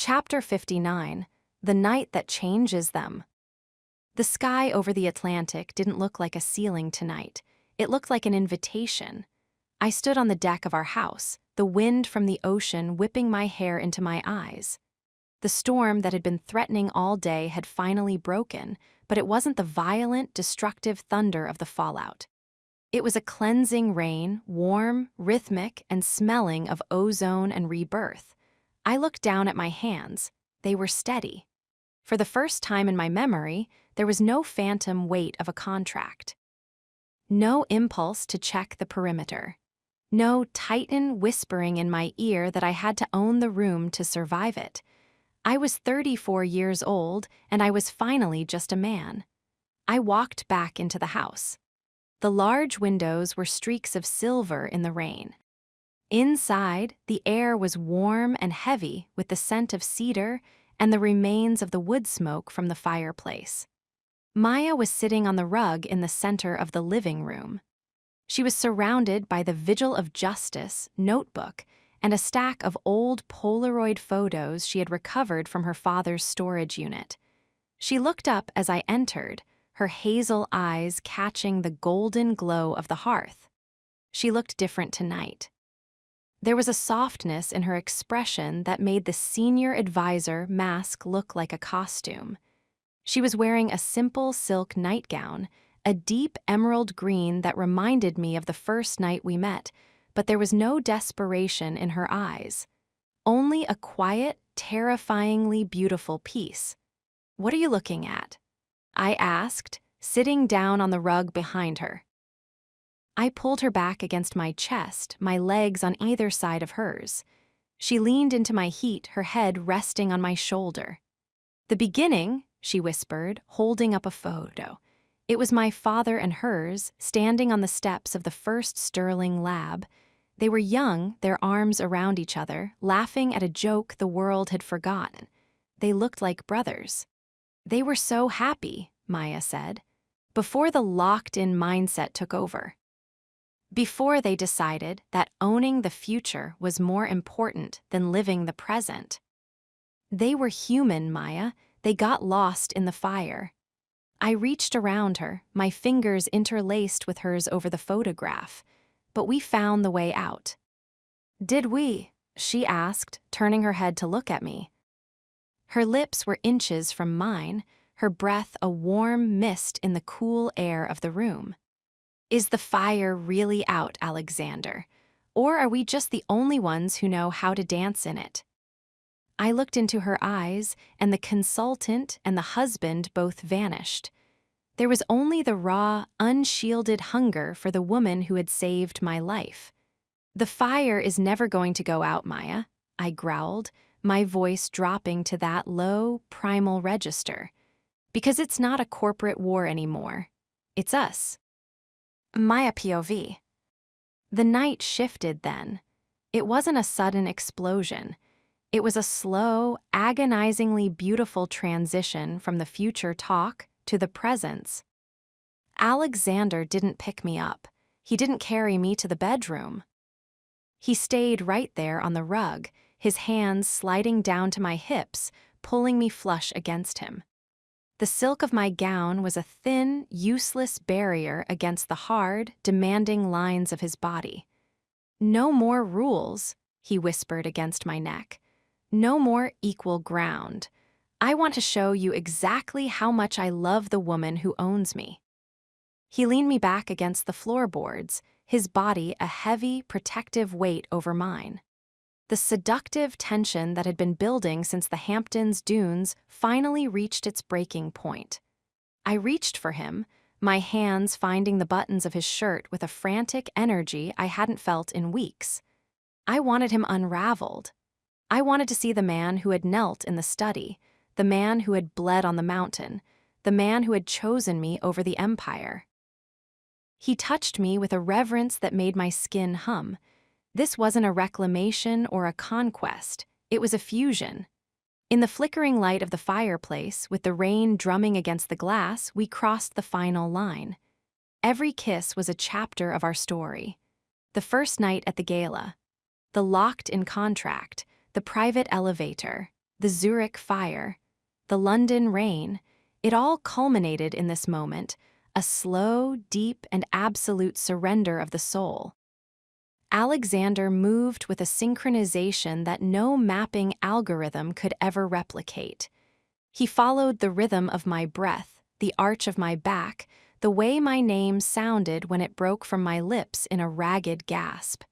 Chapter 59, The Night That Changes Them. The sky over the Atlantic didn't look like a ceiling tonight. It looked like an invitation. I stood on the deck of our house, the wind from the ocean whipping my hair into my eyes. The storm that had been threatening all day had finally broken, but it wasn't the violent, destructive thunder of the fallout. It was a cleansing rain, warm, rhythmic, and smelling of ozone and rebirth. I looked down at my hands. They were steady. For the first time in my memory, there was no phantom weight of a contract. No impulse to check the perimeter. No Titan whispering in my ear that I had to own the room to survive it. I was 34 years old, and I was finally just a man. I walked back into the house. The large windows were streaks of silver in the rain. Inside, the air was warm and heavy with the scent of cedar and the remains of the wood smoke from the fireplace. Maya was sitting on the rug in the center of the living room. She was surrounded by the Vigil of Justice notebook and a stack of old Polaroid photos she had recovered from her father's storage unit. She looked up as I entered, her hazel eyes catching the golden glow of the hearth. She looked different tonight. There was a softness in her expression that made the senior advisor mask look like a costume. She was wearing a simple silk nightgown, a deep emerald green that reminded me of the first night we met, but there was no desperation in her eyes. Only a quiet, terrifyingly beautiful peace. "What are you looking at?" I asked, sitting down on the rug behind her. I pulled her back against my chest, my legs on either side of hers. She leaned into my heat, her head resting on my shoulder. "The beginning," she whispered, holding up a photo. It was my father and hers, standing on the steps of the first Sterling lab. They were young, their arms around each other, laughing at a joke the world had forgotten. They looked like brothers. "They were so happy," Maya said, "before the locked-in mindset took over. Before they decided that owning the future was more important than living the present. They were human, Maya. They got lost in the fire." I reached around her, my fingers interlaced with hers over the photograph, but we found the way out. "Did we?" she asked, turning her head to look at me. Her lips were inches from mine, her breath a warm mist in the cool air of the room. "Is the fire really out, Alexander? Or are we just the only ones who know how to dance in it?" I looked into her eyes, and the consultant and the husband both vanished. There was only the raw, unshielded hunger for the woman who had saved my life. "The fire is never going to go out, Maya," I growled, my voice dropping to that low, primal register. "Because it's not a corporate war anymore. It's us." Maya POV. The night shifted then. It wasn't a sudden explosion. It was a slow, agonizingly beautiful transition from the future talk to the presence. Alexander didn't pick me up. He didn't carry me to the bedroom. He stayed right there on the rug, his hands sliding down to my hips, pulling me flush against him. The silk of my gown was a thin, useless barrier against the hard, demanding lines of his body. "No more rules," he whispered against my neck. "No more equal ground. I want to show you exactly how much I love the woman who owns me." He leaned me back against the floorboards, his body a heavy, protective weight over mine. The seductive tension that had been building since the Hamptons dunes finally reached its breaking point. I reached for him, my hands finding the buttons of his shirt with a frantic energy I hadn't felt in weeks. I wanted him unraveled. I wanted to see the man who had knelt in the study, the man who had bled on the mountain, the man who had chosen me over the empire. He touched me with a reverence that made my skin hum. This wasn't a reclamation or a conquest. It was a fusion. In the flickering light of the fireplace, with the rain drumming against the glass, we crossed the final line. Every kiss was a chapter of our story. The first night at the gala, the locked-in contract, the private elevator, the Zurich fire, the London rain, it all culminated in this moment, a slow, deep, and absolute surrender of the soul. Alexander moved with a synchronization that no mapping algorithm could ever replicate. He followed the rhythm of my breath, the arch of my back, the way my name sounded when it broke from my lips in a ragged gasp.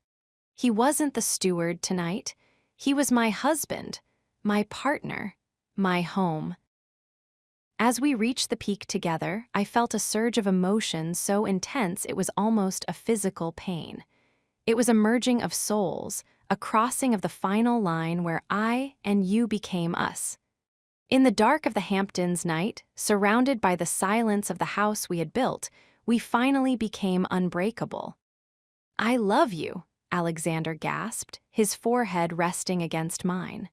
He wasn't the steward tonight. He was my husband, my partner, my home. As we reached the peak together, I felt a surge of emotion so intense it was almost a physical pain. It was a merging of souls, a crossing of the final line where I and you became us. In the dark of the Hamptons night, surrounded by the silence of the house we had built, we finally became unbreakable. "I love you," Alexander gasped, his forehead resting against mine.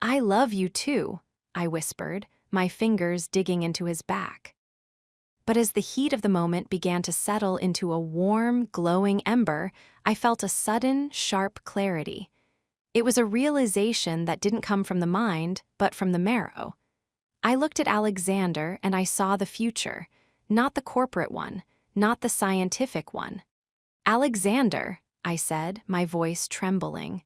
"I love you too," I whispered, my fingers digging into his back. But as the heat of the moment began to settle into a warm, glowing ember, I felt a sudden, sharp clarity. It was a realization that didn't come from the mind, but from the marrow. I looked at Alexander and I saw the future, not the corporate one, not the scientific one. "Alexander," I said, my voice trembling.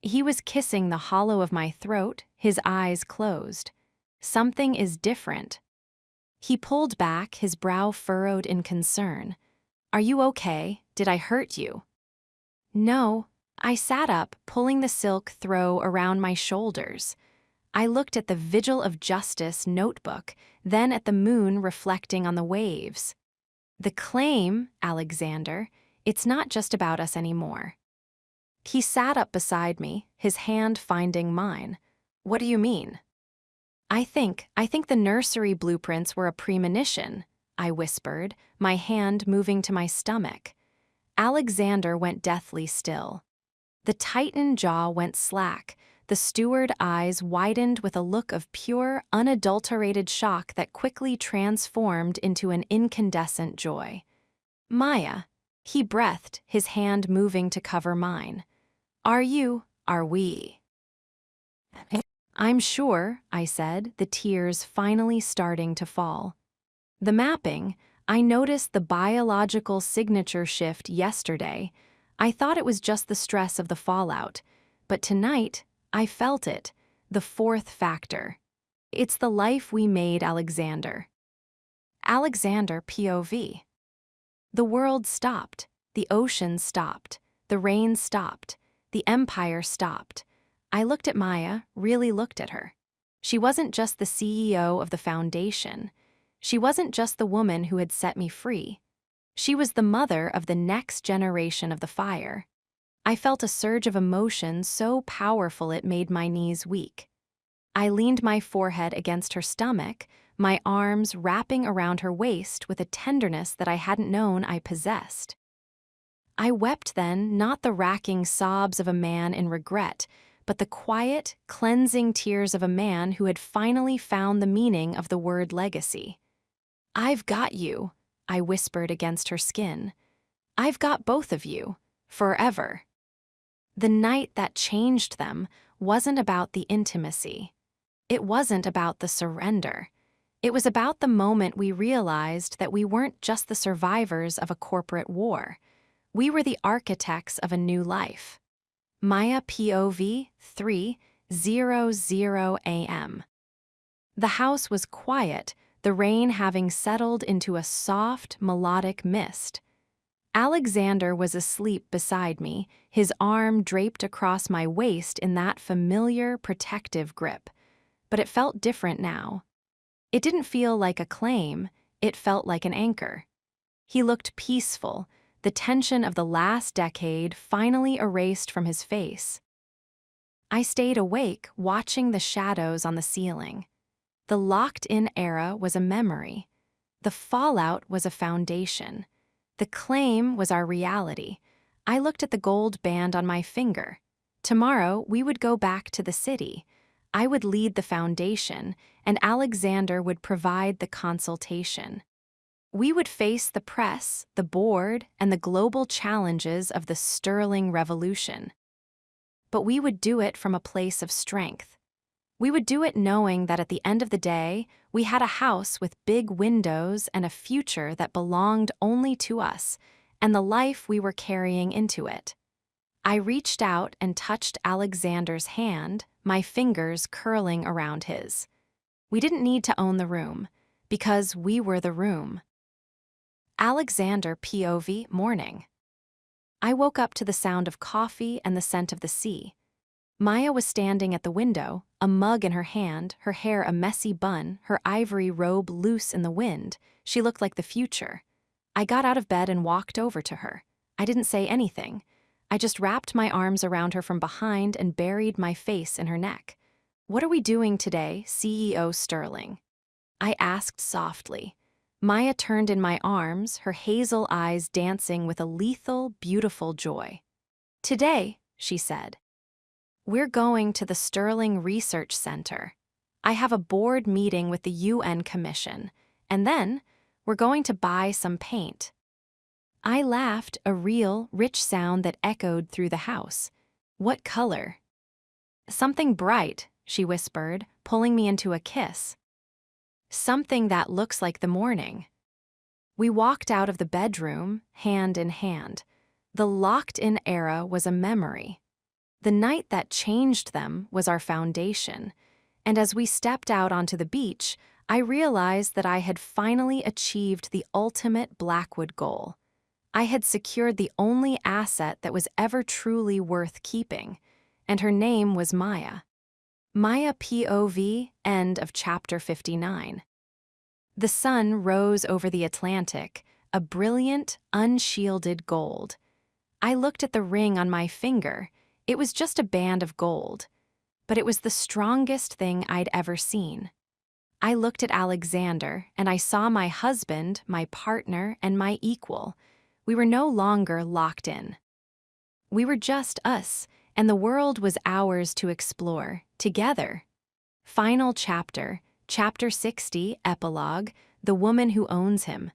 He was kissing the hollow of my throat, his eyes closed. "Something is different." He pulled back, his brow furrowed in concern. "Are you okay? Did I hurt you?" "No." I sat up, pulling the silk throw around my shoulders. I looked at the Vigil of Justice notebook, then at the moon reflecting on the waves. "The claim, Alexander, it's not just about us anymore." He sat up beside me, his hand finding mine. "What do you mean?" I think the nursery blueprints were a premonition," I whispered, my hand moving to my stomach. Alexander went deathly still. The tightened jaw went slack, the steward eyes widened with a look of pure, unadulterated shock that quickly transformed into an incandescent joy. "Maya," he breathed, his hand moving to cover mine. Are we?" "I'm sure," I said, the tears finally starting to fall. "The mapping, I noticed the biological signature shift yesterday. I thought it was just the stress of the fallout, but tonight, I felt it, the fourth factor. It's the life we made, Alexander." Alexander POV. The world stopped, the ocean stopped, the rain stopped, the empire stopped. I looked at Maya, really looked at her. She wasn't just the CEO of the foundation. She wasn't just the woman who had set me free. She was the mother of the next generation of the fire. I felt a surge of emotion so powerful it made my knees weak. I leaned my forehead against her stomach, my arms wrapping around her waist with a tenderness that I hadn't known I possessed. I wept then, not the racking sobs of a man in regret, but the quiet, cleansing tears of a man who had finally found the meaning of the word legacy. "I've got you," I whispered against her skin. "I've got both of you, forever." The night that changed them wasn't about the intimacy. It wasn't about the surrender. It was about the moment we realized that we weren't just the survivors of a corporate war. We were the architects of a new life. Maya POV 3:00 a.m. The house was quiet, the rain having settled into a soft, melodic mist. Alexander was asleep beside me, his arm draped across my waist in that familiar, protective grip. But it felt different now. It didn't feel like a claim, it felt like an anchor. He looked peaceful, the tension of the last decade finally erased from his face. I stayed awake, watching the shadows on the ceiling. The locked-in era was a memory. The fallout was a foundation. The claim was our reality. I looked at the gold band on my finger. Tomorrow, we would go back to the city. I would lead the foundation, and Alexander would provide the consultation. We would face the press, the board, and the global challenges of the sterling revolution. But we would do it from a place of strength. We would do it knowing that at the end of the day, we had a house with big windows and a future that belonged only to us, and the life we were carrying into it. I reached out and touched Alexander's hand, my fingers curling around his. We didn't need to own the room, because we were the room. Alexander POV morning. I woke up to the sound of coffee and the scent of the sea. Maya was standing at the window, a mug in her hand, her hair a messy bun, her ivory robe loose in the wind. She looked like the future. I got out of bed and walked over to her. I didn't say anything. I just wrapped my arms around her from behind and buried my face in her neck. "What are we doing today, CEO Sterling?" I asked softly. Maya turned in my arms, her hazel eyes dancing with a lethal, beautiful joy. "Today," she said, "we're going to the Sterling Research Center. I have a board meeting with the UN Commission, and then we're going to buy some paint." I laughed, a real, rich sound that echoed through the house. "What color?" "Something bright," she whispered, pulling me into a kiss. "Something that looks like the morning." We walked out of the bedroom, hand in hand. The locked-in era was a memory. The night that changed them was our foundation, and as we stepped out onto the beach, I realized that I had finally achieved the ultimate Blackwood goal. I had secured the only asset that was ever truly worth keeping, and her name was Maya. Maya POV, end of chapter 59. The sun rose over the Atlantic, a brilliant, unshielded gold. I looked at the ring on my finger. It was just a band of gold, but it was the strongest thing I'd ever seen. I looked at Alexander, and I saw my husband, my partner, and my equal. We were no longer locked in. We were just us, and the world was ours to explore, together. Final chapter, chapter 60, epilogue, The Woman Who Owns Him.